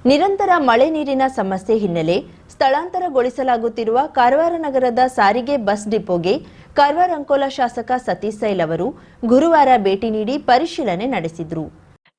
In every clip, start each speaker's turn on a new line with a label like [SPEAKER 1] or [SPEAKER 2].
[SPEAKER 1] ನಿರಂತರ ಮಳೆ ನೀರಿನ ಸಮಸ್ಯೆ ಹಿನ್ನೆಲೆ ಸ್ಥಳಾಂತರಗೊಳಿಸಲಾಗುತ್ತಿರುವ ಕಾರವಾರ ನಗರದ ಸಾರಿಗೆ ಬಸ್ ಡಿಪೋಗೆ ಕಾರವಾರ ಅಂಕೋಲ ಶಾಸಕ ಸತೀಶ್ ಸೈಲ್ ಅವರು ಗುರುವಾರ ಭೇಟಿ ನೀಡಿ ಪರಿಶೀಲನೆ ನಡೆಸಿದರು.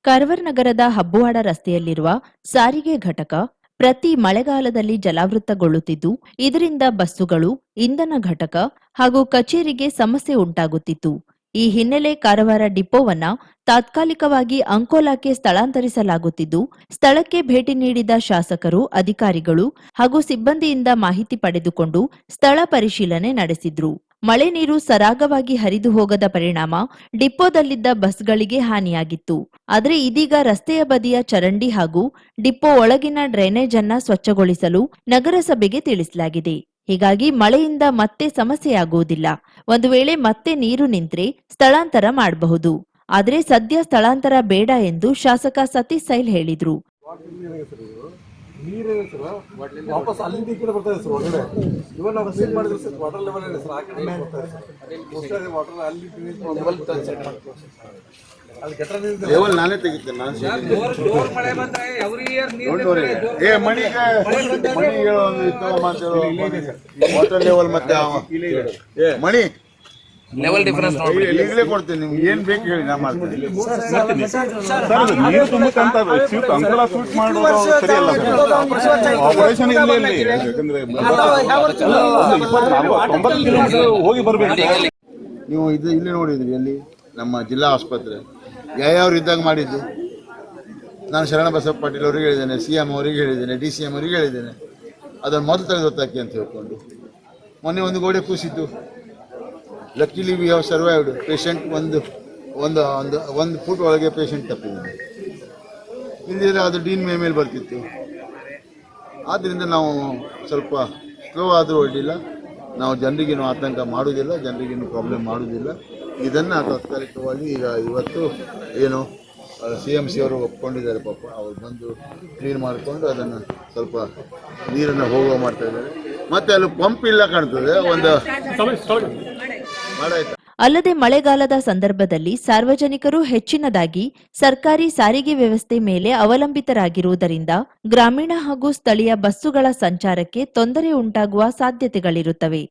[SPEAKER 1] ಕಾರವಾರ ನಗರದ ಹಬ್ಬುವಾಡ ರಸ್ತೆಯಲ್ಲಿರುವ ಸಾರಿಗೆ ಘಟಕ ಪ್ರತಿ ಮಳೆಗಾಲದಲ್ಲಿ ಜಲಾವೃತಗೊಳ್ಳುತ್ತಿದ್ದು, ಇದರಿಂದ ಬಸ್ಸುಗಳು, ಇಂಧನ ಘಟಕ ಹಾಗೂ ಕಚೇರಿಗೆ ಸಮಸ್ಯೆ ಉಂಟಾಗುತ್ತಿತ್ತು. ಈ ಹಿನ್ನೆಲೆ ಕಾರವಾರ ಡಿಪೋವನ್ನ ತಾತ್ಕಾಲಿಕವಾಗಿ ಅಂಕೋಲಾಕ್ಕೆ ಸ್ಥಳಾಂತರಿಸಲಾಗುತ್ತಿದ್ದು, ಸ್ಥಳಕ್ಕೆ ಭೇಟಿ ನೀಡಿದ ಶಾಸಕರು, ಅಧಿಕಾರಿಗಳು ಹಾಗೂ ಸಿಬ್ಬಂದಿಯಿಂದ ಮಾಹಿತಿ ಪಡೆದುಕೊಂಡು ಸ್ಥಳ ಪರಿಶೀಲನೆ ನಡೆಸಿದ್ರು. ಮಳೆ ನೀರು ಸರಾಗವಾಗಿ ಹರಿದು ಹೋಗದ ಪರಿಣಾಮ ಡಿಪೋದಲ್ಲಿದ್ದ ಬಸ್ಗಳಿಗೆ ಹಾನಿಯಾಗಿತ್ತು. ಆದರೆ ಇದೀಗ ರಸ್ತೆಯ ಬದಿಯ ಚರಂಡಿ ಹಾಗೂ ಡಿಪೋ ಒಳಗಿನ ಡ್ರೈನೇಜ್ ಅನ್ನ ಸ್ವಚ್ಛಗೊಳಿಸಲು ನಗರಸಭೆಗೆ ತಿಳಿಸಲಾಗಿದೆ. ಹೀಗಾಗಿ ಮಳೆಯಿಂದ ಮತ್ತೆ ಸಮಸ್ಯೆಯಾಗುವುದಿಲ್ಲ. ಒಂದು ವೇಳೆ ಮತ್ತೆ ನೀರು ನಿಂತ್ರೆ ಸ್ಥಳಾಂತರ ಮಾಡಬಹುದು. ಆದರೆ ಸದ್ಯ ಸ್ಥಳಾಂತರ ಬೇಡ ಎಂದು ಶಾಸಕ ಸತೀಶ್ ಸೈಲ್ ಹೇಳಿದ್ರು.
[SPEAKER 2] ನಾನೇ ತೆಗಿತೇನೆ. ವಾಟರ್ ಲೆವೆಲ್ ಮತ್ತೆ ಮಣಿ ಲೆವೆಲ್ ಡಿಫರೆನ್ಸ್ ಈಗಲೇ ಕೊಡ್ತೇನೆ. ನಿಮ್ಗೆ ಏನ್ ಬೇಕು ಹೇಳಿ ನಾ ಮಾಡ್ತೀನಿ.
[SPEAKER 3] ನೀರು ತುಂಬಕ್ಕಂತ ಅಂಕೋಲ ಶೂಟ್ ಮಾಡೋದು ಸರಿಯಲ್ಲ. ಆಪರೇಷನ್ ಯಾಕಂದ್ರೆ 90 ಕಿಲೋಮೀಟರ್ ಹೋಗಿ ಬರ್ಬೇಕು.
[SPEAKER 2] ನೀವು ಇಲ್ಲಿ ನೋಡಿದ್ರಿ ಅಲ್ಲಿ ನಮ್ಮ ಜಿಲ್ಲಾ ಆಸ್ಪತ್ರೆ ಯಾವ್ಯಾವ್ರು ಇದ್ದಾಗ ಮಾಡಿದ್ದು. ನಾನು ಶರಣಬಸಪ್ಪ ಪಾಟೀಲ್ ಅವರಿಗೆ ಹೇಳಿದ್ದೇನೆ, CM ಅವರಿಗೆ ಹೇಳಿದ್ದೇನೆ, DCM ಅವರಿಗೆ ಹೇಳಿದ್ದೇನೆ. ಅದನ್ನು ಮೊದಲು ತೆಗೆದೊತ್ತಾಕಿ ಅಂತ ಹೇಳ್ಕೊಂಡು ಮೊನ್ನೆ ಒಂದು ಗೋಡೆ ಕೂಸಿದ್ದು. ಲಕ್ಕಿಲಿ ವಿ ಹ್ಯಾವ್ ಸರ್ವೈವ್ಡ್. ಪೇಷಂಟ್ ಒಂದು ಫುಟ್ ಒಳಗೆ ಪೇಷಂಟ್ ತಪ್ಪಿದೆ. ಇಲ್ಲದಿದ್ರೆ ಅದು ಡೀನ್ ಮೇಲೆ ಬರ್ತಿತ್ತು. ಆದ್ದರಿಂದ ನಾವು ಸ್ವಲ್ಪ ಸ್ಲೋ ಆದರೂ ಅಡ್ಡಿಲ್ಲ. ನಾವು ಜನರಿಗೇನು ಆತಂಕ ಮಾಡುವುದಿಲ್ಲ, ಜನರಿಗೇನು ಪ್ರಾಬ್ಲಮ್ ಮಾಡುವುದಿಲ್ಲ. ಇದನ್ನು ತಾತ್ಕಾಲಿಕವಾಗಿ ಈಗ ಇವತ್ತು ಏನು CMC ಅವರು ಒಪ್ಕೊಂಡಿದ್ದಾರೆ. ಪಾಪ ಅವ್ರು ಬಂದು ಕ್ಲೀನ್ ಮಾಡಿಕೊಂಡು ಅದನ್ನು ಸ್ವಲ್ಪ ನೀರನ್ನು ಹೋಗುವ ಮಾಡ್ತಾ ಇದ್ದಾರೆ. ಮತ್ತೆ ಅಲ್ಲಿ ಪಂಪ್ ಇಲ್ಲ ಕಾಣ್ತದೆ. ಒಂದು ಮಾಡಾಯ್ತು.
[SPEAKER 1] ಅಲ್ಲದೆ ಮಳೆಗಾಲದ ಸಂದರ್ಭದಲ್ಲಿ ಸಾರ್ವಜನಿಕರು ಹೆಚ್ಚಿನದಾಗಿ ಸರ್ಕಾರಿ ಸಾರಿಗೆ ವ್ಯವಸ್ಥೆ ಮೇಲೆ ಅವಲಂಬಿತರಾಗಿರುವುದರಿಂದ ಗ್ರಾಮೀಣ ಹಾಗೂ ಸ್ಥಳೀಯ ಬಸ್ಸುಗಳ ಸಂಚಾರಕ್ಕೆ ತೊಂದರೆ ಉಂಟಾಗುವ ಸಾಧ್ಯತೆಗಳಿರುತ್ತವೆ.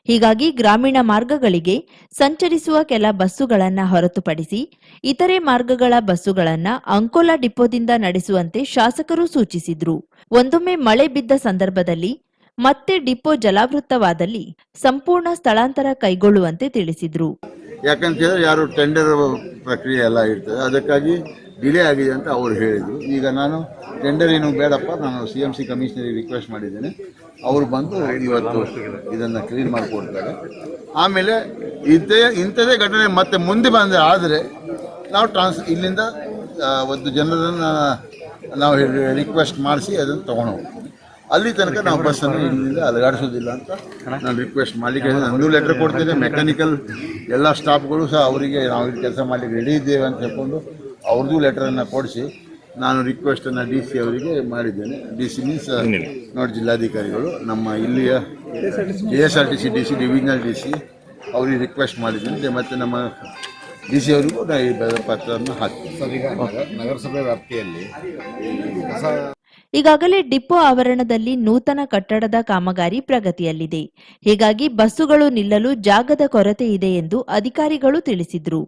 [SPEAKER 1] ಹೀಗಾಗಿ ಗ್ರಾಮೀಣ ಮಾರ್ಗಗಳಿಗೆ ಸಂಚರಿಸುವ ಕೆಲ ಬಸ್ಸುಗಳನ್ನು ಹೊರತುಪಡಿಸಿ ಇತರೆ ಮಾರ್ಗಗಳ ಬಸ್ಸುಗಳನ್ನು ಅಂಕೋಲಾ ಡಿಪೋದಿಂದ ನಡೆಸುವಂತೆ ಶಾಸಕರು ಸೂಚಿಸಿದ್ರು. ಒಂದೊಮ್ಮೆ ಮಳೆ ಬಿದ್ದ ಸಂದರ್ಭದಲ್ಲಿ ಮತ್ತೆ ಡಿಪೋ ಜಲಾವೃತವಾದಲ್ಲಿ ಸಂಪೂರ್ಣ ಸ್ಥಳಾಂತರ ಕೈಗೊಳ್ಳುವಂತೆ ತಿಳಿಸಿದ್ರು.
[SPEAKER 2] ಯಾಕಂತ ಹೇಳಿದ್ರೆ ಯಾರು ಟೆಂಡರ್ ಪ್ರಕ್ರಿಯೆ ಎಲ್ಲ ಇರ್ತದೆ, ಅದಕ್ಕಾಗಿ ಡಿಲೇ ಆಗಿದೆ ಅಂತ ಅವರು ಹೇಳಿದರು. ಈಗ ನಾನು ಟೆಂಡರ್ ಏನು ಬೇಡಪ್ಪ, ನಾನು CMC ಕಮಿಷನರಿಗೆ ರಿಕ್ವೆಸ್ಟ್ ಮಾಡಿದ್ದೇನೆ. ಅವರು ಬಂದು ಇವತ್ತು ಇದನ್ನು ಕ್ಲೀನ್ ಮಾಡಿಕೊಡ್ತಾರೆ. ಆಮೇಲೆ ಇಂಥದೇ ಘಟನೆ ಮತ್ತೆ ಮುಂದೆ ಬಂದರೆ ಆದರೆ ನಾವು ಇಲ್ಲಿಂದ ಒಂದು ಜನರನ್ನು ನಾವು ರಿಕ್ವೆಸ್ಟ್ ಮಾಡಿಸಿ ಅದನ್ನು ತೊಗೊಂಡು ಹೋಗ್ತೀವಿ. ಅಲ್ಲಿ ತನಕ ನಾವು ಬಸ್ಸನ್ನು ಇಲ್ಲಿಂದ ಅಲಗಾಡಿಸೋದಿಲ್ಲ ಅಂತ ನಾನು ರಿಕ್ವೆಸ್ಟ್ ಮಾಡಲಿಕ್ಕೆ ನಾನು ಲೆಟರ್ ಕೊಡ್ತೇನೆ. ಮೆಕ್ಯಾನಿಕಲ್ ಎಲ್ಲ ಸ್ಟಾಫ್ಗಳು ಸಹ ಅವರಿಗೆ ನಾವು ಇಲ್ಲಿ ಕೆಲಸ ಮಾಡಲಿಕ್ಕೆ ರೆಡಿ ಇದ್ದೇವೆ ಅಂತ ಹೇಳ್ಕೊಂಡು ಅವ್ರದ್ದು ಲೆಟರನ್ನು ಕೊಡಿಸಿ ನಾನು ರಿಕ್ವೆಸ್ಟನ್ನು DC ಅವರಿಗೆ ಮಾಡಿದ್ದೇನೆ. DC ಮೀನ್ಸ್ ನೋಡಿ ಜಿಲ್ಲಾಧಿಕಾರಿಗಳು, ನಮ್ಮ ಇಲ್ಲಿಯ KSRTC DC ಡಿವಿಷನಲ್ DC ಅವರಿಗೆ ರಿಕ್ವೆಸ್ಟ್ ಮಾಡಿದ್ದೇನೆ. ಮತ್ತು ನಮ್ಮ DC ಅವರಿಗೂ ಈ ಪತ್ರವನ್ನು ಹಾಕ್ತೀನಿ. ನಗರಸಭೆ ವ್ಯಾಪ್ತಿಯಲ್ಲಿ
[SPEAKER 1] ಈಗಾಗಲೇ ಡಿಪೋ ಆವರಣದಲ್ಲಿ ನೂತನ ಕಟ್ಟಡದ ಕಾಮಗಾರಿ ಪ್ರಗತಿಯಲ್ಲಿದೆ. ಹೀಗಾಗಿ ಬಸ್ಸುಗಳು ನಿಲ್ಲಲು ಜಾಗದ ಕೊರತೆ ಇದೆ ಎಂದು ಅಧಿಕಾರಿಗಳು ತಿಳಿಸಿದ್ರು.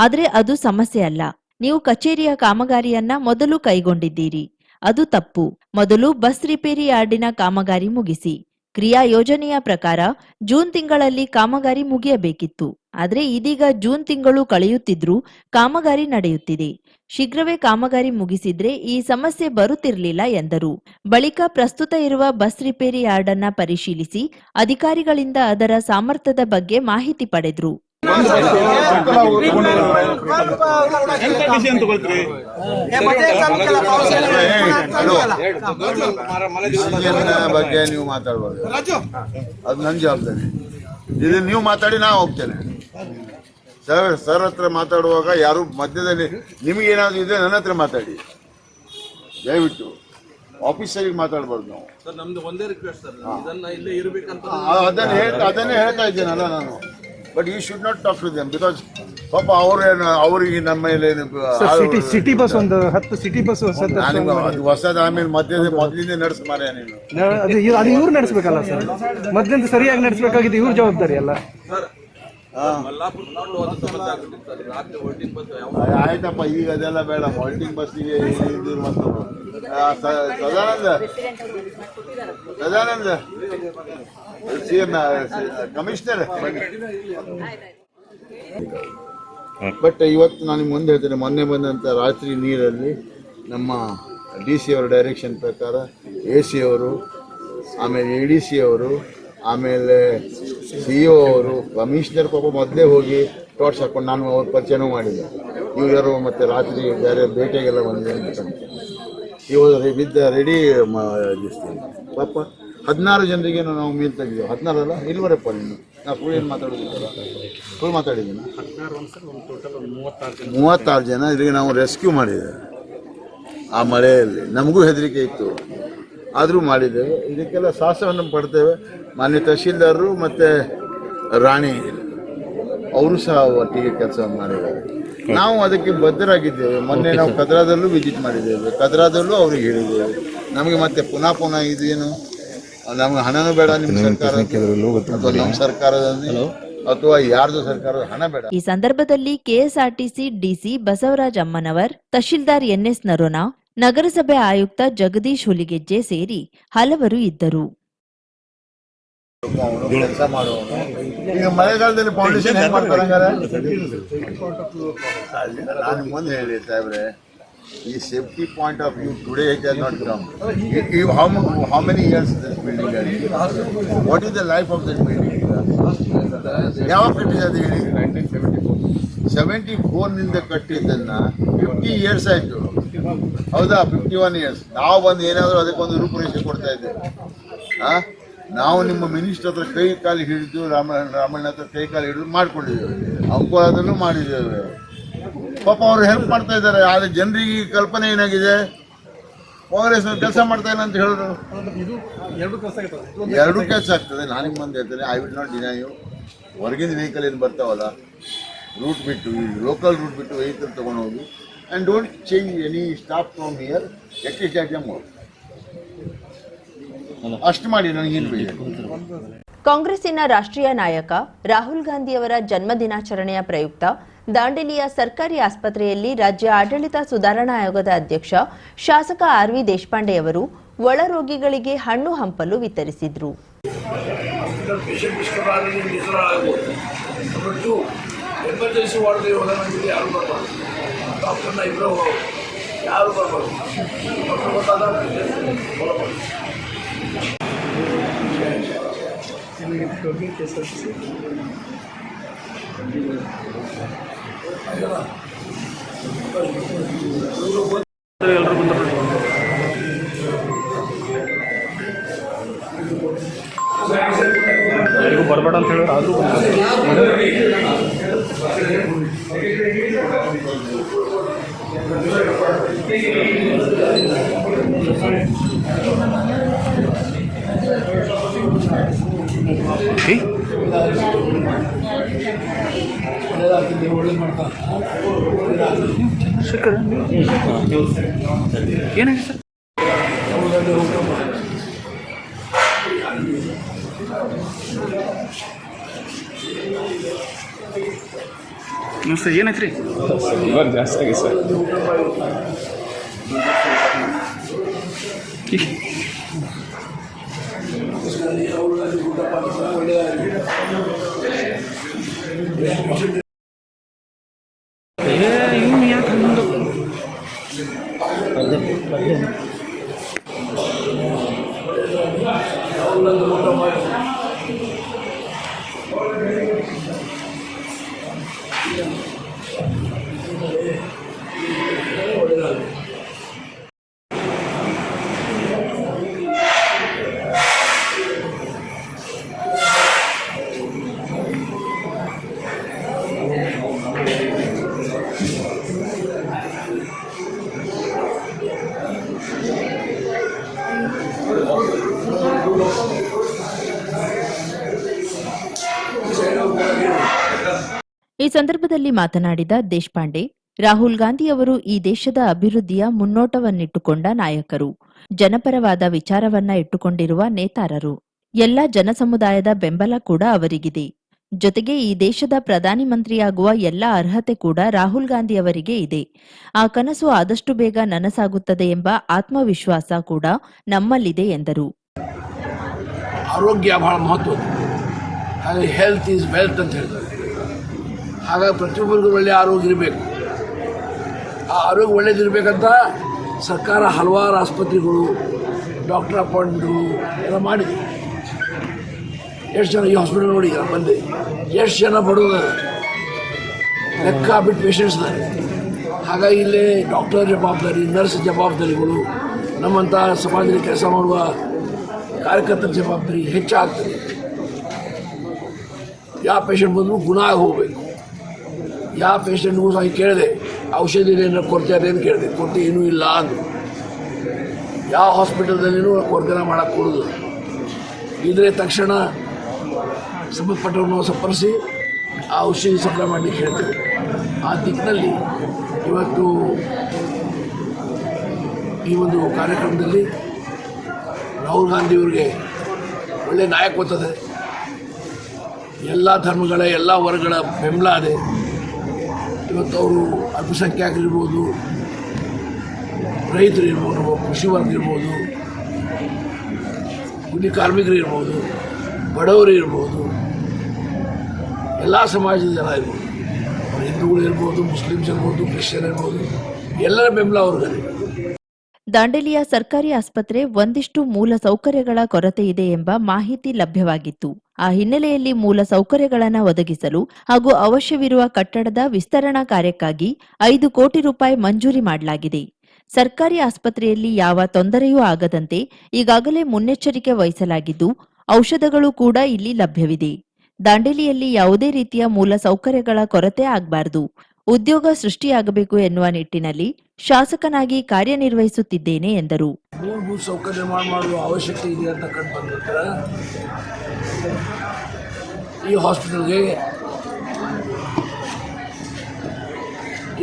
[SPEAKER 1] ಆದರೆ ಅದು ಸಮಸ್ಯೆ ಅಲ್ಲ. ನೀವು ಕಚೇರಿಯ ಕಾಮಗಾರಿಯನ್ನ ಮೊದಲು ಕೈಗೊಂಡಿದ್ದೀರಿ, ಅದು ತಪ್ಪು. ಮೊದಲು ಬಸ್ ರಿಪೇರಿ ಯಾರ್ಡಿನ ಕಾಮಗಾರಿ ಮುಗಿಸಿ. ಕ್ರಿಯಾ ಯೋಜನೆಯ ಪ್ರಕಾರ ಜೂನ್ ತಿಂಗಳಲ್ಲಿ ಕಾಮಗಾರಿ ಮುಗಿಯಬೇಕಿತ್ತು. ಆದರೆ ಇದೀಗ ಜೂನ್ ತಿಂಗಳು ಕಳೆಯುತ್ತಿದ್ರೂ ಕಾಮಗಾರಿ ನಡೆಯುತ್ತಿದೆ. ಶೀಘ್ರವೇ ಕಾಮಗಾರಿ ಮುಗಿಸಿದ್ರೆ ಈ ಸಮಸ್ಯೆ ಬರುತ್ತಿರಲಿಲ್ಲ ಎಂದರು. ಬಳಿಕ ಪ್ರಸ್ತುತ ಇರುವ ಬಸ್ ರಿಪೇರಿ ಯಾರ್ಡ್ ಅನ್ನ ಪರಿಶೀಲಿಸಿ ಅಧಿಕಾರಿಗಳಿಂದ ಅದರ ಸಾಮರ್ಥ್ಯದ ಬಗ್ಗೆ ಮಾಹಿತಿ ಪಡೆದ್ರು.
[SPEAKER 2] ಬಗ್ಗೆ ನೀವು ಮಾತಾಡಬಾರ್ದು, ಅದು ನನ್ನ ಜವಾಬ್ದಾರಿ. ಇದು ನೀವು ಮಾತಾಡಿ ನಾ ಹೋಗ್ತೇನೆ. ಸರ್ ಹತ್ರ ಮಾತಾಡುವಾಗ ಯಾರು ಮಧ್ಯದಲ್ಲಿ ನಿಮಗೇನಾದ್ರು ಇದೆ ನನ್ನ ಹತ್ರ ಮಾತಾಡಿ, ದಯವಿಟ್ಟು. ಆಫೀಸರಿಗೆ ಮಾತಾಡಬಾರ್ದು ನಾವು. ಅದನ್ನೇ ಹೇಳ್ತಾ ಇದ್ದೇನಲ್ಲ ನಾನು. But you should not talk to them because ಪಾಪ ಅವರಿಗೆ ನಮ್ಮ ಮೇಲೆ
[SPEAKER 4] ಸಿಟಿ ಬಸ್ ಒಂದು 10 ಸಿಟಿ ಬಸ್
[SPEAKER 2] ಅದು ಹೊಸದು ಆಮೇಲೆ ಮೊದಲಿಂದ ನಡೆಸ ಮಾರ್ಯ ನೀನು
[SPEAKER 4] ಅದು ಇವ್ರು ನಡೆಸಬೇಕಲ್ಲ ಸರ್, ಮೊದಲಿಂದ ಸರಿಯಾಗಿ ನಡೆಸಬೇಕಾಗಿದ್ದು ಇವ್ರ ಜವಾಬ್ದಾರಿ ಅಲ್ಲ.
[SPEAKER 2] ಆಯ್ತಪ್ಪ, ಈಗ ಅದೆಲ್ಲ ಬೇಡ. ಹಾಲ್ಟಿಂಗ್ ಬಸ್ಸಿಗೆ ಸದಾನಂದ CM ಕಮಿಷನರ್. ಬಟ್ ಇವತ್ತು ನಾನು ಮುಂದೆ ಹೇಳ್ತೇನೆ, ಮೊನ್ನೆ ಬಂದಂಥ ರಾತ್ರಿ ನೀರಲ್ಲಿ ನಮ್ಮ DC ಅವರ ಡೈರೆಕ್ಷನ್ ಪ್ರಕಾರ AC ಅವರು, ಆಮೇಲೆ ADC ಅವರು, ಆಮೇಲೆ CEO ಅವರು, ಕಮಿಷನರ್ ಪಾಪ ಮೊದಲೇ ಹೋಗಿ ಟಾರ್ಚ್ ಹಾಕೊಂಡು ನಾನು ಅವ್ರ ಪರಿಚಯನೂ ಮಾಡಿದ್ದೆ. ಇವರು ಮತ್ತು ರಾತ್ರಿ ಬೇರೆ ಭೇಟಿಯಾಗೆಲ್ಲ ಬಂದಿದೆ ಅಂತ ಇವಾಗ ವಿತ್ ರೆಡಿ ಪಾಪ 16 ಜನರಿಗೆ ನಾವು ಮೀನು ತೆಗೆದೆವು. 16 ಅಲ್ಲ, ಇಲ್ವರಪ್ಪ ನೀನು ನಾವು ಸುಳ್ಳು ಏನು ಮಾತಾಡೋದಿಲ್ಲ, ಸುಳ್ಳು ಮಾತಾಡಿದ್ದೀನಿ. 36 ಜನ ಇದಕ್ಕೆ ನಾವು ರೆಸ್ಕ್ಯೂ ಮಾಡಿದ್ದೇವೆ. ಆ ಮಳೆಯಲ್ಲಿ ನಮಗೂ ಹೆದರಿಕೆ ಇತ್ತು, ಆದರೂ ಮಾಡಿದ್ದೇವೆ. ಇದಕ್ಕೆಲ್ಲ ಸಾಹಸವನ್ನು ಪಡ್ತೇವೆ. ಮಾನ್ಯ ತಹಶೀಲ್ದಾರರು ಮತ್ತು ರಾಣಿ ಅವರು ಸಹ ಒಟ್ಟಿಗೆ ಕೆಲಸ ಮಾಡಿದ್ದಾರೆ. ನಾವು ಅದಕ್ಕೆ ಬದ್ಧರಾಗಿದ್ದೇವೆ. ಮೊನ್ನೆ ನಾವು ಕದ್ರಾದಲ್ಲೂ ವಿಸಿಟ್ ಮಾಡಿದ್ದೇವೆ, ಕದ್ರಾದಲ್ಲೂ ಅವ್ರಿಗೆ ಹೇಳಿದ್ದೇವೆ. ನಮಗೆ ಮತ್ತೆ ಪುನಃ ಇದೇನು ನಮ್ಗೆ ಹಣನೂ ಬೇಡ, ನಿಮ್ಮ ಸರ್ಕಾರ ಅಥವಾ ನಮ್ಮ ಸರ್ಕಾರದಲ್ಲಿ ಅಥವಾ ಯಾರ್ದು ಸರ್ಕಾರದ ಹಣ ಬೇಡ.
[SPEAKER 1] ಈ ಸಂದರ್ಭದಲ್ಲಿ KSRTC DC Basavaraj Ammanavar, tahsildar NS Narona, ನಗರಸಭೆ ಆಯುಕ್ತ ಜಗದೀಶ್ ಹುಲಿಗೆಜ್ಜೆ ಸೇರಿ ಹಲವರು ಇದ್ದರು.
[SPEAKER 2] ಕೆಲಸ ಮಾಡುವವನು ಈಗ ಮಳೆಗಾಲದಲ್ಲಿ ಫೌಂಡೇಶನ್ ಹೆಂಗ್ ಮಾಡ್ತಾರೆ ಹಂಗಾರೆ? ನಾನು ಮುಂದೆ ಹೇಳಿ ಸಾಹೇಬ್ರೆ, ಈ safety point of view today it has not come. How many years this building? What is the life of this building? ಯಾವಾಗ ಕಟ್ಟಿದ್ದು ಹೇಳಿ? 74 ಕಟ್ಟಿದ್ದನ್ನ 50 ಇಯರ್ಸ್ ಆಯ್ತು, ಹೌದಾ? 51 ಇಯರ್ಸ್. ನಾವು ಬಂದು ಏನಾದರೂ ಅದಕ್ಕೊಂದು ರೂಪುರೇಷೆ ಕೊಡ್ತಾ ಇದ್ದೇವೆ. ನಾವು ನಿಮ್ಮ ಮಿನಿಸ್ಟರ್ ಹತ್ರ ಕೈ ಕಾಲು ಹಿಡಿದು ರಾಮಣ್ಣ ಹತ್ರ ಕೈ ಕಾಲು ಹಿಡಿದು ಮಾಡ್ಕೊಂಡಿದ್ದೇವೆ, ಅಂಕೋಲದಲ್ಲೂ ಮಾಡಿದ್ದೇವೆ. ಪಾಪ ಅವರು ಹೆಲ್ಪ್ ಮಾಡ್ತಾ ಇದ್ದಾರೆ. ಆದರೆ ಜನರಿಗೆ ಕಲ್ಪನೆ ಏನಾಗಿದೆ, ಕಾಂಗ್ರೆಸ್ ಕೆಲಸ ಮಾಡ್ತಾ ಇಲ್ಲ ಅಂತ ಹೇಳಿದ್ರು. ಎರಡೂ ಕೆಲಸ ಆಗ್ತದೆ. ನಾನು ಮುಂದೆ ಹೇಳ್ತೇನೆ, I will not deny you. ಹೊರಗಿನ ವೆಹಿಕಲ್ ಏನು ಬರ್ತಾವಲ್ಲ, ರೂಟ್ ಬಿಟ್ಟು ಲೋಕಲ್ ರೂಟ್ ಬಿಟ್ಟು ವೆಹಿಕಲ್ ತೊಗೊಂಡು ಹೋಗಿ and don't change any stop from here, at least at Jammu. ಅಷ್ಟು ಮಾಡಿ ನನಗೇನು ಬೇಡ.
[SPEAKER 1] ಕಾಂಗ್ರೆಸ್ಸಿನ ರಾಷ್ಟ್ರೀಯ ನಾಯಕ ರಾಹುಲ್ ಗಾಂಧಿಯವರ ಜನ್ಮದಿನಾಚರಣೆಯ ಪ್ರಯುಕ್ತ ದಾಂಡೇಲಿಯ ಸರ್ಕಾರಿ ಆಸ್ಪತ್ರೆಯಲ್ಲಿ ರಾಜ್ಯ ಆಡಳಿತ ಸುಧಾರಣಾ ಆಯೋಗದ ಅಧ್ಯಕ್ಷ ಶಾಸಕ RV ದೇಶಪಾಂಡೆಯವರು ಒಳ ರೋಗಿಗಳಿಗೆ ಹಣ್ಣು ಹಂಪಲು ವಿತರಿಸಿದರು.
[SPEAKER 5] ಎಮರ್ಜೆನ್ಸಿ ವಾರ್ಡ್ಗೆ ಹೋಗೋದಂಗಿದೆ, ಯಾರು ಬರ್ಬಾರ್ದು, ಡಾಕ್ಟರ್ನ ಇಬ್ಬರು ಯಾರು ಬರ್ಬಾರ್ದು, ಡಾಕ್ಟರ್ ಗೊತ್ತಾದ
[SPEAKER 3] ಎಲ್ಲರಿಗೂ ಬರಬೇಡ ಅಂತ ಹೇಳಿದ್ರೆ ಆದರೂ ಏನಾಗಿದೆ ಸರ್? ಸರ್ ಏನಾಯ್ತು ರೀ? ಶುಗರ್ ಜಾಸ್ತಿ ಆಗಿದೆ ಸರ್. ಇವನು ಯಾಕೆ ಹನ್ನೊಂದು
[SPEAKER 1] ಈ ಸಂದರ್ಭದಲ್ಲಿ ಮಾತನಾಡಿದ ದೇಶಪಾಂಡೆ, ರಾಹುಲ್ ಗಾಂಧಿ ಅವರು ಈ ದೇಶದ ಅಭಿವೃದ್ಧಿಯ ಮುನ್ನೋಟವನ್ನಿಟ್ಟುಕೊಂಡ ನಾಯಕರು, ಜನಪರವಾದ ವಿಚಾರವನ್ನ ಇಟ್ಟುಕೊಂಡಿರುವ ನೇತಾರರು. ಎಲ್ಲ ಜನಸಮುದಾಯದ ಬೆಂಬಲ ಕೂಡ ಅವರಿಗಿದೆ. ಜೊತೆಗೆ ಈ ದೇಶದ ಪ್ರಧಾನಿ ಮಂತ್ರಿಯಾಗುವ ಎಲ್ಲ ಅರ್ಹತೆ ಕೂಡ ರಾಹುಲ್ ಗಾಂಧಿ ಅವರಿಗೆ ಇದೆ. ಆ ಕನಸು ಆದಷ್ಟು ಬೇಗ ನನಸಾಗುತ್ತದೆ ಎಂಬ ಆತ್ಮವಿಶ್ವಾಸ ಕೂಡ ನಮ್ಮಲ್ಲಿದೆ ಎಂದರು.
[SPEAKER 5] ಆರೋಗ್ಯ ಬಹಳ ಮಹತ್ವದ್ದು. ಹಾಗೆ ಹೆಲ್ತ್ ಈಸ್ ವೆಲ್ತ್ ಅಂತ ಹೇಳ್ತಾರೆ. ಹಾಗಾಗಿ ಪ್ರತಿಯೊಬ್ಬರಿಗೂ ಒಳ್ಳೆಯ ಆರೋಗ್ಯ ಇರಬೇಕು. ಆ ಆರೋಗ್ಯ ಒಳ್ಳೇದಿರಬೇಕಂತ ಸರ್ಕಾರ ಹಲವಾರು ಆಸ್ಪತ್ರೆಗಳು, ಡಾಕ್ಟರ್ ಅಪಾಯಿಂಟ್ಮೆಂಟ್ಗಳು ಎಲ್ಲ ಮಾಡಿದೆ. ಎಷ್ಟು ಜನ ಈ ಹಾಸ್ಪಿಟಲ್ ನೋಡಿ ಬಂದೆ, ಎಷ್ಟು ಜನ ಬಡವರು ಲೆಕ್ಕ ಬಿಟ್ಟು ಪೇಷಂಟ್ಸ್ ಇದ್ದಾರೆ. ಹಾಗಾಗಿ ಇಲ್ಲಿ ಡಾಕ್ಟರ್ ಜವಾಬ್ದಾರಿ, ನರ್ಸ್ ಜವಾಬ್ದಾರಿಗಳು, ನಮ್ಮಂಥ ಸಮಾಜದಲ್ಲಿ ಕೆಲಸ ಮಾಡುವ ಕಾರ್ಯಕರ್ತರ ಜವಾಬ್ದಾರಿ ಹೆಚ್ಚಾಗ್ತದೆ. ಯಾವ ಪೇಷಂಟ್ ಬಂದರೂ ಗುಣ ಆಗಿ ಹೋಗಬೇಕು. ಯಾವ ಪೇಷಂಟ್ಗೂ ಸಹ ಕೇಳಿದೆ, ಔಷಧಿ ಏನಾರು ಕೊರತೆ ಅದೇನು ಕೇಳಿದೆ, ಕೊರತೆ ಏನೂ ಇಲ್ಲ ಅಂದರು. ಯಾವ ಹಾಸ್ಪಿಟಲ್ದಲ್ಲಿನೂ ಕೊರತೆನ ಮಾಡೋಕ್ಕೆ ಕೊಡೋದು ಇದ್ರೆ ತಕ್ಷಣ ಸಂಬಂಧಪಟ್ಟವ್ರನ್ನ ಸಂಪರ್ಕಿಸಿ ಆ ಔಷಧಿ ಸಪ್ಲೈ ಮಾಡಲಿಕ್ಕೆ ಹೇಳ್ತೇವೆ. ಆ ದಿಕ್ಕಿನಲ್ಲಿ ಇವತ್ತು ಈ ಒಂದು ಕಾರ್ಯಕ್ರಮದಲ್ಲಿ ರಾಹುಲ್ ಗಾಂಧಿಯವರಿಗೆ ಒಳ್ಳೆಯ ನಾಯಕತ್ವದ, ಎಲ್ಲ ಧರ್ಮಗಳ ಎಲ್ಲ ವರ್ಗಗಳ ಬೆಂಬಲ ಇದೆ. ಇವತ್ತು ಅವರು ಅಲ್ಪಸಂಖ್ಯಾತರಿರ್ಬೋದು, ರೈತರು ಇರ್ಬೋದು, ಕೃಷಿ ವರ್ಗ ಇರ್ಬೋದು, ಕೂಲಿ ಕಾರ್ಮಿಕರು ಇರ್ಬೋದು, ಬಡವರು ಇರ್ಬೋದು, ಎಲ್ಲ ಸಮಾಜದ ಜನ ಇರ್ಬೋದು, ಹಿಂದೂಗಳು ಇರ್ಬೋದು, ಮುಸ್ಲಿಮ್ಸ್ ಇರ್ಬೋದು, ಕ್ರಿಶ್ಚಿಯನ್ ಇರ್ಬೋದು, ಎಲ್ಲರ ಬೆಂಬಲ ಅವ್ರಿಗೆ.
[SPEAKER 1] ದಾಂಡೇಲಿಯ ಸರ್ಕಾರಿ ಆಸ್ಪತ್ರೆ ಒಂದಿಷ್ಟು ಮೂಲ ಸೌಕರ್ಯಗಳ ಕೊರತೆ ಇದೆ ಎಂಬ ಮಾಹಿತಿ ಲಭ್ಯವಾಗಿತ್ತು. ಆ ಹಿನ್ನೆಲೆಯಲ್ಲಿ ಮೂಲ ಸೌಕರ್ಯಗಳನ್ನು ಒದಗಿಸಲು ಹಾಗೂ ಅವಶ್ಯವಿರುವ ಕಟ್ಟಡದ ವಿಸ್ತರಣಾ ಕಾರ್ಯಕ್ಕಾಗಿ 5 ಕೋಟಿ ರೂಪಾಯಿ ಮಂಜೂರಿ ಮಾಡಲಾಗಿದೆ. ಸರ್ಕಾರಿ ಆಸ್ಪತ್ರೆಯಲ್ಲಿ ಯಾವ ತೊಂದರೆಯೂ ಆಗದಂತೆ ಈಗಾಗಲೇ ಮುನ್ನೆಚ್ಚರಿಕೆ ವಹಿಸಲಾಗಿದ್ದು, ಔಷಧಗಳು ಕೂಡ ಇಲ್ಲಿ ಲಭ್ಯವಿದೆ. ದಾಂಡೇಲಿಯಲ್ಲಿ ಯಾವುದೇ ರೀತಿಯ ಮೂಲ ಸೌಕರ್ಯಗಳ ಕೊರತೆ ಆಗಬಾರದು, ಉದ್ಯೋಗ ಸೃಷ್ಟಿಯಾಗಬೇಕು ಎನ್ನುವ ನಿಟ್ಟಿನಲ್ಲಿ ಶಾಸಕನಾಗಿ ಕಾರ್ಯನಿರ್ವಹಿಸುತ್ತಿದ್ದೇನೆ ಎಂದರು.
[SPEAKER 5] ಮೂಲಭೂತ ಸೌಕರ್ಯ ನಿರ್ಮಾಣ ಮಾಡುವ ಅವಶ್ಯಕತೆ ಇದೆ ಅಂತ ಕಂಡು ಬಂದಿರ್ತಾರೆ. ಈ ಹಾಸ್ಪಿಟಲ್ಗೆ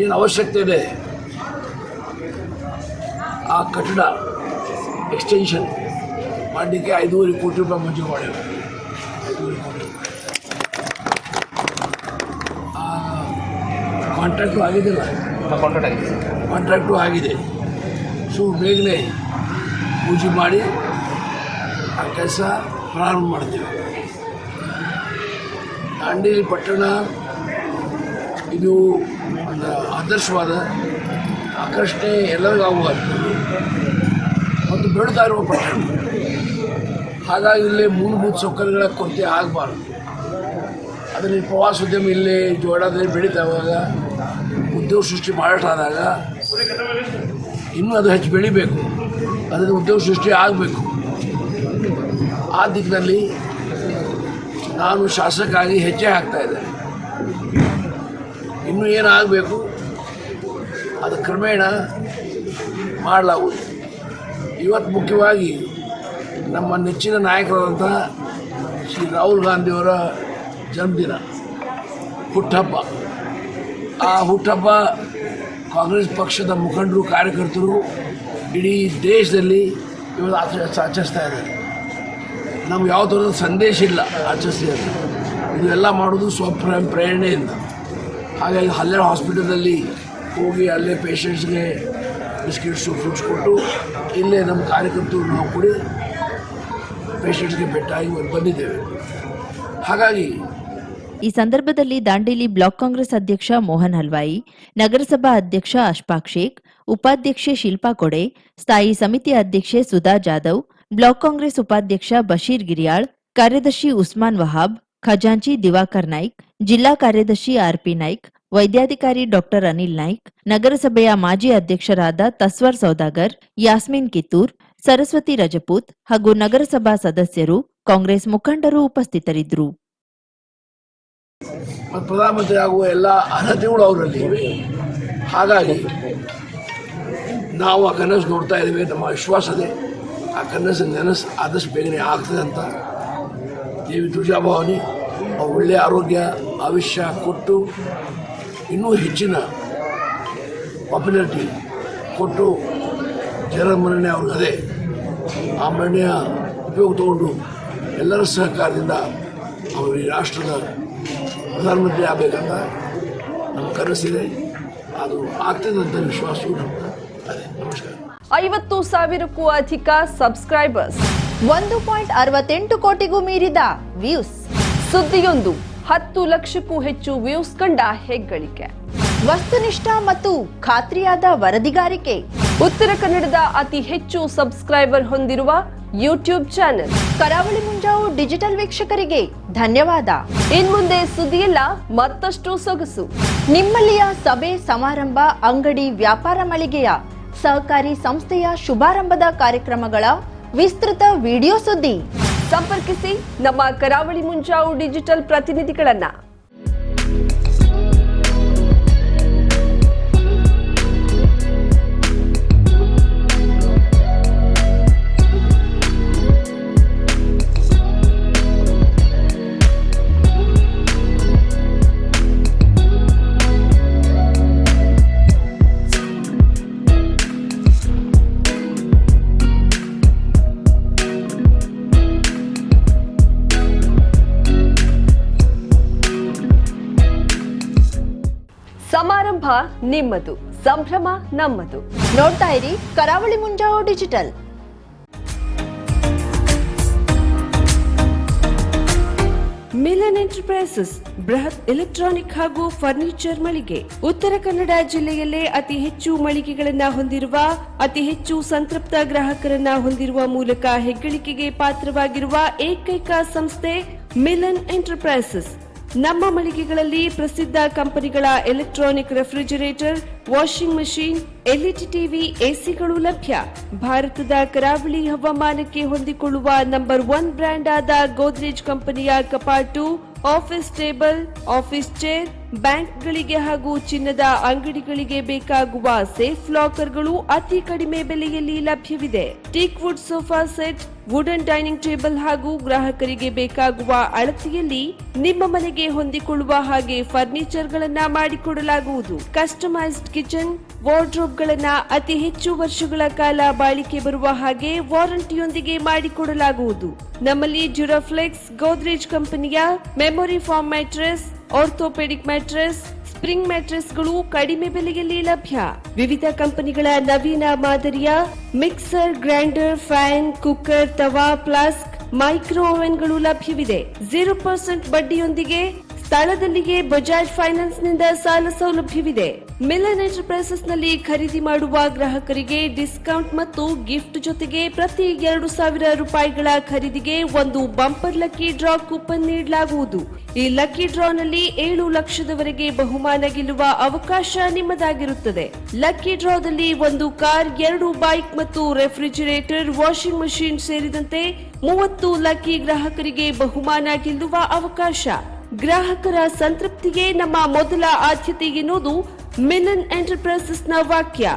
[SPEAKER 5] ಏನು ಅವಶ್ಯಕತೆ ಇದೆ, ಆ ಕಟ್ಟಡ ಎಕ್ಸ್ಟೆನ್ಷನ್ ಮಾಡಲಿಕ್ಕೆ 5.5 ಕೋಟಿ ರೂಪಾಯಿ ಮಂಜೂರು ಮಾಡಿವೆ. 5.5 ಕೋಟಿ ರೂಪಾಯಿ ಕಾಂಟ್ರಾಕ್ಟು ಆಗಿದೆಲ್ಲ, ಕಾಂಟ್ರಾಕ್ಟು ಆಗಿದೆ. ಸೊ ಬೇಗನೆ ಪೂಜೆ ಮಾಡಿ ಆ ಕೆಲಸ ಪ್ರಾರಂಭ ಮಾಡ್ತೇವೆ. ದಾಂಡೇಲಿ ಪಟ್ಟಣ ಇದು ಒಂದು ಆದರ್ಶವಾದ ಆಕರ್ಷಣೆ ಎಲ್ಲರಿಗೂ ಆಗುವಂಥದ್ದು ಮತ್ತು ಬೆಳೀತಾ ಇರುವ ಪಟ್ಟಣ. ಹಾಗಾಗಿ ಇಲ್ಲಿ ಮೂಲಭೂತ ಸೌಕರ್ಯಗಳ ಕೊರತೆ ಆಗಬಾರ್ದು. ಅದರಲ್ಲಿ ಪ್ರವಾಸೋದ್ಯಮ ಇಲ್ಲಿ ಜೋಳದಲ್ಲಿ ಬೆಳೀತಾವಾಗ, ಉದ್ಯೋಗ ಸೃಷ್ಟಿ ಮಾಡೋಷ್ಟಾದಾಗ ಇನ್ನೂ ಅದು ಹೆಚ್ಚು ಬೆಳಿಬೇಕು, ಅದರಿಂದ ಉದ್ಯೋಗ ಸೃಷ್ಟಿ ಆಗಬೇಕು. ಆ ದಿಕ್ಕಿನಲ್ಲಿ ನಾನು ಶಾಸಕಾಗಿ ಹೆಜ್ಜೆ ಹಾಕ್ತಾಯಿದ್ದೇನೆ. ಇನ್ನೂ ಏನಾಗಬೇಕು ಅದು ಕ್ರಮೇಣ ಮಾಡಲಾಗುವುದು. ಇವತ್ತು ಮುಖ್ಯವಾಗಿ ನಮ್ಮ ನೆಚ್ಚಿನ ನಾಯಕರಾದಂಥ ಶ್ರೀ ರಾಹುಲ್ ಗಾಂಧಿಯವರ ಜನ್ಮದಿನ, ಹುಟ್ಟಹಬ್ಬ. ಆ ಹುಟ್ಟಹಬ್ಬ ಕಾಂಗ್ರೆಸ್ ಪಕ್ಷದ ಮುಖಂಡರು, ಕಾರ್ಯಕರ್ತರು ಇಡೀ ದೇಶದಲ್ಲಿ ಇವತ್ತು ಆಚರಿಸ್ತಾ ಇದ್ದಾರೆ. ನಮ್ಗೆ ಯಾವ ಥರದ ಸಂದೇಶ ಇಲ್ಲ ಆಚರಿಸ್ತಿದ್ದಾರೆ. ಇದೆಲ್ಲ ಮಾಡೋದು ಪ್ರೇರಣೆಯಿಂದ. ಹಾಗಾಗಿ ಅಲ್ಲೇ ಹಾಸ್ಪಿಟಲಲ್ಲಿ ಹೋಗಿ ಅಲ್ಲೇ ಪೇಷಂಟ್ಸ್ಗೆ ಬಿಸ್ಕಿಟ್ಸು, ಫ್ರೂಟ್ಸ್ ಕೊಟ್ಟು ಇಲ್ಲೇ ನಮ್ಮ ಕಾರ್ಯಕರ್ತರು ನಾವು ಕೂಡಿ ಪೇಷಂಟ್ಸ್ಗೆ ಭೇಟಿಯಾಗಿ ಬಂದಿದ್ದೇವೆ. ಹಾಗಾಗಿ
[SPEAKER 1] ಈ ಸಂದರ್ಭದಲ್ಲಿ ದಾಂಡೇಲಿ ಬ್ಲಾಕ್ ಕಾಂಗ್ರೆಸ್ ಅಧ್ಯಕ್ಷ ಮೋಹನ್ ಹಲ್ವಾಯಿ, ನಗರಸಭಾ ಅಧ್ಯಕ್ಷ ಅಶ್ಫಾಕ್ ಶೇಖ್, ಉಪಾಧ್ಯಕ್ಷೆ ಶಿಲ್ಪಾ ಕೊಡೆ, ಸ್ಥಾಯಿ ಸಮಿತಿ ಅಧ್ಯಕ್ಷೆ ಸುಧಾ ಜಾಧವ್, ಬ್ಲಾಕ್ ಕಾಂಗ್ರೆಸ್ ಉಪಾಧ್ಯಕ್ಷ ಬಶೀರ್ ಗಿರಿಯಾಳ್, ಕಾರ್ಯದರ್ಶಿ ಉಸ್ಮಾನ್ ವಹಾಬ್, ಖಜಾಂಚಿ ದಿವಾಕರ್ ನಾಯ್ಕ್, ಜಿಲ್ಲಾ ಕಾರ್ಯದರ್ಶಿ ಆರ್ಪಿ ನಾಯ್ಕ್, ವೈದ್ಯಾಧಿಕಾರಿ ಡಾಕ್ಟರ್ ಅನಿಲ್ ನಾಯ್ಕ್, ನಗರಸಭೆಯ ಮಾಜಿ ಅಧ್ಯಕ್ಷರಾದ ತಸ್ವರ್ ಸೌದಾಗರ್, ಯಾಸ್ಮಿನ್ ಕಿತ್ತೂರ್, ಸರಸ್ವತಿ ರಜಪೂತ್ ಹಾಗೂ ನಗರಸಭಾ ಸದಸ್ಯರು, ಕಾಂಗ್ರೆಸ್ ಮುಖಂಡರು ಉಪಸ್ಥಿತರಿದ್ದರು.
[SPEAKER 5] ಪ್ರಧಾನಮಂತ್ರಿ ಆಗುವ ಎಲ್ಲ ಅರ್ಹತೆಗಳು ಅವರಲ್ಲಿ ಇವೆ. ಹಾಗಾಗಿ ನಾವು ಆ ಕನಸು ನೋಡ್ತಾ ಇದ್ದೇವೆ. ನಮ್ಮ ವಿಶ್ವಾಸ ಇದೆ ಆ ಕನಸು ಆದಷ್ಟು ಬೇಗನೆ ಆಗ್ತದೆ ಅಂತ. ದೇವಿ ತುಳಜಾಭವಾನಿ ಒಳ್ಳೆಯ ಆರೋಗ್ಯ, ಆವಿಷ್ಯ ಕೊಟ್ಟು ಇನ್ನೂ ಹೆಚ್ಚಿನ ಪಾಪ್ಯುಲಾರಿಟಿ ಕೊಟ್ಟು ಜನರ ಮನ್ನಣೆ ಅವ್ರಿಗದೆ ಆ ಮನ್ನಣೆಯ ಉಪಯೋಗ ತಗೊಂಡು ಎಲ್ಲರ ಸಹಕಾರದಿಂದ ಅವರು ಈ ರಾಷ್ಟ್ರದ ಪ್ರಧಾನಮಂತ್ರಿ ಆಗಬೇಕಂತ ನಮ್ಮ ಕನಸಿದೆ. ಅದು ಆಗ್ತದೆ ಅಂತ ವಿಶ್ವಾಸವೂ ಅದೇ. ನಮಸ್ಕಾರ.
[SPEAKER 6] 50,000ಕ್ಕೂ ಅಧಿಕ ಸಬ್ಸ್ಕ್ರೈಬರ್ಸ್,
[SPEAKER 1] 1.68 ಕೋಟಿಗೂ ಮೀರಿದ ವ್ಯೂಸ್,
[SPEAKER 6] ಸುದ್ದಿಯೊಂದು 10 ಲಕ್ಷಕ್ಕೂ ಹೆಚ್ಚು ವ್ಯೂಸ್ ಕಂಡ ಹೆಗ್ಗಳಿಕೆ,
[SPEAKER 1] ವಸ್ತುನಿಷ್ಠ ಮತ್ತು ಖಾತ್ರಿಯಾದ ವರದಿಗಾರಿಕೆ,
[SPEAKER 6] ಉತ್ತರ ಕನ್ನಡದ ಅತಿ ಹೆಚ್ಚು ಸಬ್ಸ್ಕ್ರೈಬರ್ ಹೊಂದಿರುವ ಯೂಟ್ಯೂಬ್ ಚಾನೆಲ್.
[SPEAKER 1] ಕರಾವಳಿ ಮುಂಜಾವು ಡಿಜಿಟಲ್ ವೀಕ್ಷಕರಿಗೆ ಧನ್ಯವಾದ.
[SPEAKER 6] ಇನ್ಮುಂದೆ ಸುದ್ದಿಯೆಲ್ಲ ಮತ್ತಷ್ಟು ಸೊಗಸು.
[SPEAKER 1] ನಿಮ್ಮಲ್ಲಿಯ ಸಭೆ ಸಮಾರಂಭ, ಅಂಗಡಿ ವ್ಯಾಪಾರ ಮಳಿಗೆಯ ಸಹಕಾರಿ ಸಂಸ್ಥೆಯ ಶುಭಾರಂಭದ ಕಾರ್ಯಕ್ರಮಗಳ ವಿಸ್ತೃತ ವಿಡಿಯೋ ಸುದ್ದಿ.
[SPEAKER 6] ಸಂಪರ್ಕಿಸಿ ನಮ್ಮ ಕರಾವಳಿ ಮುಂಜಾವು ಡಿಜಿಟಲ್ ಪ್ರತಿನಿಧಿಗಳನ್ನ. ಸಮಾರಂಭ ನಿಮ್ಮದು, ಸಂಭ್ರಮ ನಮ್ಮದು.
[SPEAKER 1] ನೋಡ್ತಾ ಇರಿ ಕರಾವಳಿ ಮುಂಜಾವು ಡಿಜಿಟಲ್.
[SPEAKER 7] ಮಿಲನ್ ಎಂಟರ್ಪ್ರೈಸಸ್ ಬೃಹತ್ ಎಲೆಕ್ಟ್ರಾನಿಕ್ ಹಾಗೂ ಫರ್ನಿಚರ್ ಮಳಿಗೆ. ಉತ್ತರ ಕನ್ನಡ ಜಿಲ್ಲೆಯಲ್ಲೇ ಅತಿ ಹೆಚ್ಚು ಮಳಿಗೆಗಳನ್ನ ಹೊಂದಿರುವ, ಅತಿ ಹೆಚ್ಚು ಸಂತೃಪ್ತ ಗ್ರಾಹಕರನ್ನ ಹೊಂದಿರುವ ಮೂಲಕ ಹೆಗ್ಗಳಿಕೆಗೆ ಪಾತ್ರವಾಗಿರುವ ಏಕೈಕ ಸಂಸ್ಥೆ ಮಿಲನ್ ಎಂಟರ್ಪ್ರೈಸಸ್. ನಮ್ಮ ಮಳಿಗೆಗಳಲ್ಲಿ ಪ್ರಸಿದ್ಧ ಕಂಪನಿಗಳ electronic refrigerator, washing machine, LED TV, ಎಸಿಗಳು ಲಭ್ಯ. ಭಾರತದ ಕರಾವಳಿ ಹವಾಮಾನಕ್ಕೆ ಹೊಂದಿಕೊಳ್ಳುವ ನಂಬರ್ 1 ಬ್ರ್ಯಾಂಡ್ ಆದ ಗೋದ್ರೇಜ್ ಕಂಪನಿಯ ಕಪಾಟು, ಆಫೀಸ್ ಟೇಬಲ್, ಆಫೀಸ್ ಚೇರ್, ಬ್ಯಾಂಕ್ಗಳಿಗೆ ಹಾಗೂ ಚಿನ್ನದ ಅಂಗಡಿಗಳಿಗೆ ಬೇಕಾಗುವ ಸೇಫ್ ಲಾಕರ್ಗಳು ಅತಿ ಕಡಿಮೆ ಬೆಲೆಯಲ್ಲಿ ಲಭ್ಯವಿದೆ. Teak wood sofa set, wooden dining table ಹಾಗೂ ಗ್ರಾಹಕರಿಗೆ ಬೇಕಾಗುವ ಅಳತೆಯಲ್ಲಿ ನಿಮ್ಮ ಮನೆಗೆ ಹೊಂದಿಕೊಳ್ಳುವ ಹಾಗೆ ಫರ್ನಿಚರ್ ಗಳನ್ನ ಮಾಡಿಕೊಡಲಾಗುವುದು. ಕಸ್ಟಮೈಸ್ಡ್ ಕಿಚನ್, ವಾರ್ಡ್ರೋಬ್ ಗಳನ್ನ ಅತಿ ಹೆಚ್ಚು ವರ್ಷಗಳ ಕಾಲ ಬಾಳಿಕೆ ಬರುವ ಹಾಗೆ ವಾರಂಟಿಯೊಂದಿಗೆ ಮಾಡಿಕೊಡಲಾಗುವುದು. ನಮ್ಮಲ್ಲಿ ಡ್ಯೂರಾಫ್ಲೆಕ್ಸ್, ಗೋದ್ರೇಜ್ ಕಂಪನಿಯ memory foam mattress, orthopedic mattress, spring ಮ್ಯಾಟ್ರೆಸ್ಗಳು ಕಡಿಮೆ ಬೆಲೆಯಲ್ಲಿ ಲಭ್ಯ. ವಿವಿಧ ಕಂಪನಿಗಳ ನವೀನ ಮಾದರಿಯ ಮಿಕ್ಸರ್, ಗ್ರೈಂಡರ್, ಫ್ಯಾನ್, ಕುಕ್ಕರ್, ತವಾ, ಫ್ಲಾಸ್ಕ್, ಮೈಕ್ರೋ ಓವೆನ್ಗಳು ಲಭ್ಯವಿದೆ. 0% ಬಡ್ಡಿಯೊಂದಿಗೆ ಸ್ಥಳದಲ್ಲಿಯೇ ಬಜಾಜ್ ಫೈನಾನ್ಸ್ ನಿಂದ ಸಾಲ ಸೌಲಭ್ಯವಿದೆ. ಮಿಲನ್ ಎಂಟರ್ಪ್ರೈಸಸ್ ನಲ್ಲಿ ಖರೀದಿ ಮಾಡುವ ಗ್ರಾಹಕರಿಗೆ ಡಿಸ್ಕೌಂಟ್ ಮತ್ತು ಗಿಫ್ಟ್ ಜೊತೆಗೆ ಪ್ರತಿ 2,000 ರೂಪಾಯಿಗಳ ಖರೀದಿಗೆ ಒಂದು ಬಂಪರ್ ಲಕ್ಕಿ ಡ್ರಾ ಕೂಪನ್ ನೀಡಲಾಗುವುದು. ಈ ಲಕ್ಕಿ ಡ್ರಾ ನಲ್ಲಿ 7 ಲಕ್ಷದವರೆಗೆ ಬಹುಮಾನ ಗೆಲ್ಲುವ ಅವಕಾಶ ನಿಮ್ಮದಾಗಿರುತ್ತದೆ. ಲಕ್ಕಿ ಡ್ರಾದಲ್ಲಿ 1 ಕಾರ್, 2 ಬೈಕ್ ಮತ್ತು ರೆಫ್ರಿಜರೇಟರ್, ವಾಷಿಂಗ್ ಮಷೀನ್ ಸೇರಿದಂತೆ 30 ಲಕ್ಕಿ ಗ್ರಾಹಕರಿಗೆ ಬಹುಮಾನ ಗೆಲ್ಲುವ ಅವಕಾಶ. ಗ್ರಾಹಕರ ಸಂತೃಪ್ತಿಗೆ ನಮ್ಮ ಮೊದಲ ಆದ್ಯತೆ ಎನ್ನುವುದು ಮಿಲನ್ ಎಂಟರ್ಪ್ರೈಸಸ್ ನ ವಾಕ್ಯ.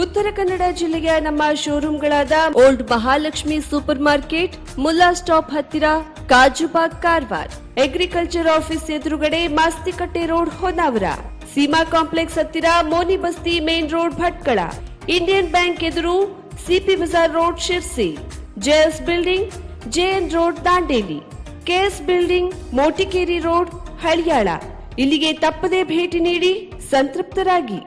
[SPEAKER 7] ಉತ್ತರ ಕನ್ನಡ ಜಿಲ್ಲೆಯ ನಮ್ಮ ಶೋರೂಮ್ಗಳಾದ old Mahalakshmi super market, Mulla stop ಹತ್ತಿರ, ಕಾಜುಬಾಗ್, ಕಾರವಾರ, ಅಗ್ರಿಕಲ್ಚರ್ ಆಫೀಸ್ ಎದುರುಗಡೆ, ಮಾಸ್ತಿಕಟ್ಟೆ ರೋಡ್, ಹೊನ್ನಾವರ, ಸೀಮಾ ಕಾಂಪ್ಲೆಕ್ಸ್ ಹತ್ತಿರ, Moni Basti main road, Bhatkal, Indian bank ಎದುರು, CP Bazar road, Sirsi, JS building, JN road, Dandeli, KS building, Motikeri road, Haliyal. ಇಲ್ಲಿಗೆ ತಪ್ಪದೇ ಭೇಟಿ ನೀಡಿ ಸಂತೃಪ್ತರಾಗಿ.